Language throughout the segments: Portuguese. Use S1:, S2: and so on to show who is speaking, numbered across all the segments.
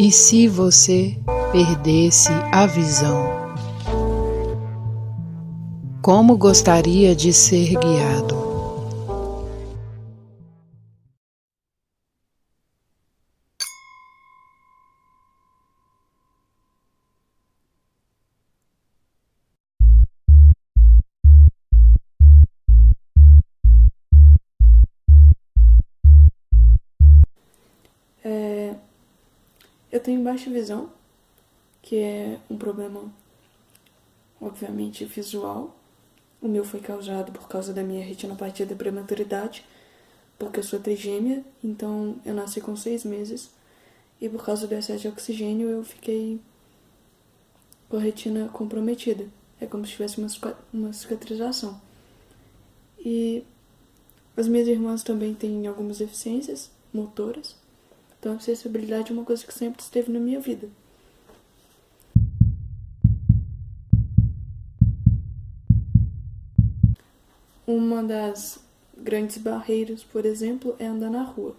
S1: E se você perdesse a visão? Como gostaria de ser guiado?
S2: Eu tenho baixa visão, que é um problema, obviamente, visual. O meu foi causado por causa da minha retinopatia da prematuridade, porque eu sou trigêmea, então eu nasci com 6 meses. E por causa do excesso de oxigênio eu fiquei com a retina comprometida. É como se tivesse uma cicatrização. E as minhas irmãs também têm algumas deficiências motoras. Então a acessibilidade é uma coisa que sempre esteve na minha vida. Uma das grandes barreiras, por exemplo, é andar na rua.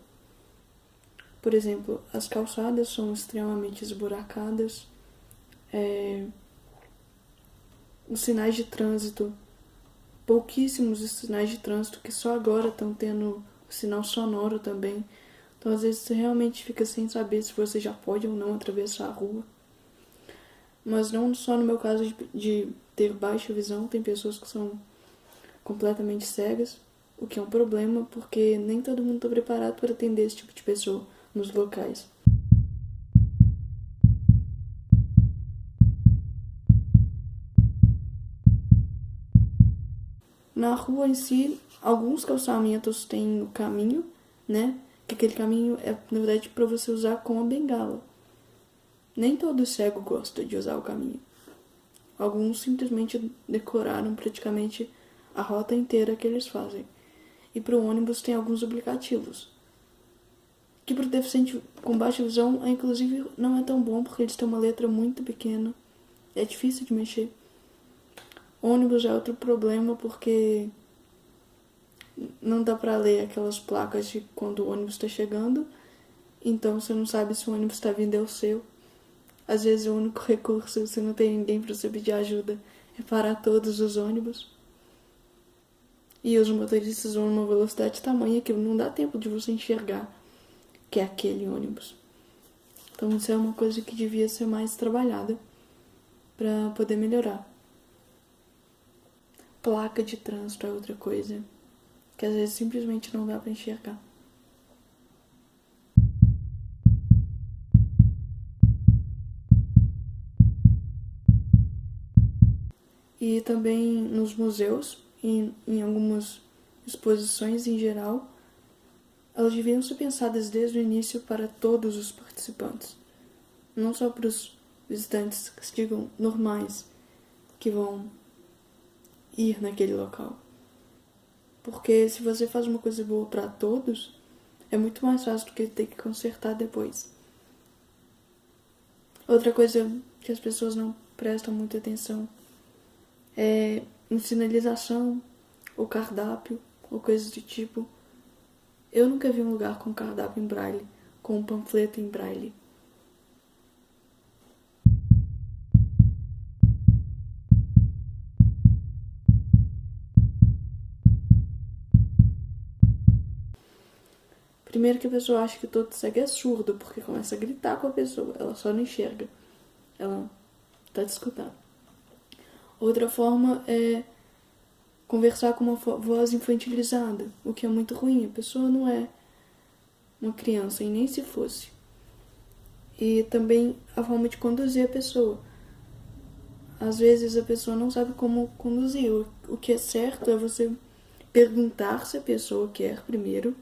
S2: Por exemplo, as calçadas são extremamente esburacadas, os sinais de trânsito, pouquíssimos sinais de trânsito que só agora estão tendo o sinal sonoro também. Então, às vezes, você realmente fica sem saber se você já pode ou não atravessar a rua. Mas não só no meu caso de ter baixa visão, tem pessoas que são completamente cegas, o que é um problema, porque nem todo mundo está preparado para atender esse tipo de pessoa nos locais. Na rua em si, alguns calçamentos têm o caminho, né? Que aquele caminho é, na verdade, para você usar com a bengala. Nem todo cego gosta de usar o caminho. Alguns simplesmente decoraram praticamente a rota inteira que eles fazem. E para o ônibus tem alguns aplicativos. Que para o deficiente com baixa visão, inclusive, não é tão bom porque eles têm uma letra muito pequena. É difícil de mexer. Ônibus é outro problema porque não dá pra ler aquelas placas de quando o ônibus está chegando, então você não sabe se o ônibus está vindo é o seu. Às vezes o único recurso, se não tem ninguém para você pedir ajuda, é parar todos os ônibus. E os motoristas vão numa velocidade tamanha que não dá tempo de você enxergar que é aquele ônibus. Então isso é uma coisa que devia ser mais trabalhada para poder melhorar. Placa de trânsito é outra coisa que às vezes simplesmente não dá para enxergar. E também nos museus, em algumas exposições em geral, elas deviam ser pensadas desde o início para todos os participantes, não só para os visitantes que se digam normais que vão ir naquele local. Porque se você faz uma coisa boa para todos, é muito mais fácil do que ter que consertar depois. Outra coisa que as pessoas não prestam muita atenção é em sinalização, ou cardápio, ou coisas do tipo. Eu nunca vi um lugar com cardápio em braille, com um panfleto em braille. Primeiro que a pessoa acha que todo cego é surdo, porque começa a gritar com a pessoa, ela só não enxerga, ela tá te escutando. Outra forma é conversar com uma voz infantilizada, o que é muito ruim, a pessoa não é uma criança, e nem se fosse. E também a forma de conduzir a pessoa. Às vezes a pessoa não sabe como conduzir. O que é certo é você perguntar se a pessoa quer primeiro,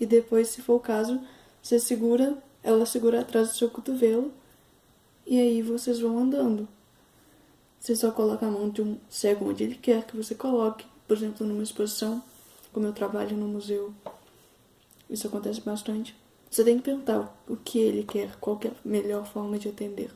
S2: e depois, se for o caso, você segura, ela segura atrás do seu cotovelo, e aí vocês vão andando. Você só coloca a mão de um cego onde ele quer que você coloque. Por exemplo, numa exposição, como eu trabalho no museu, isso acontece bastante. Você tem que perguntar o que ele quer, qual que é a melhor forma de atender.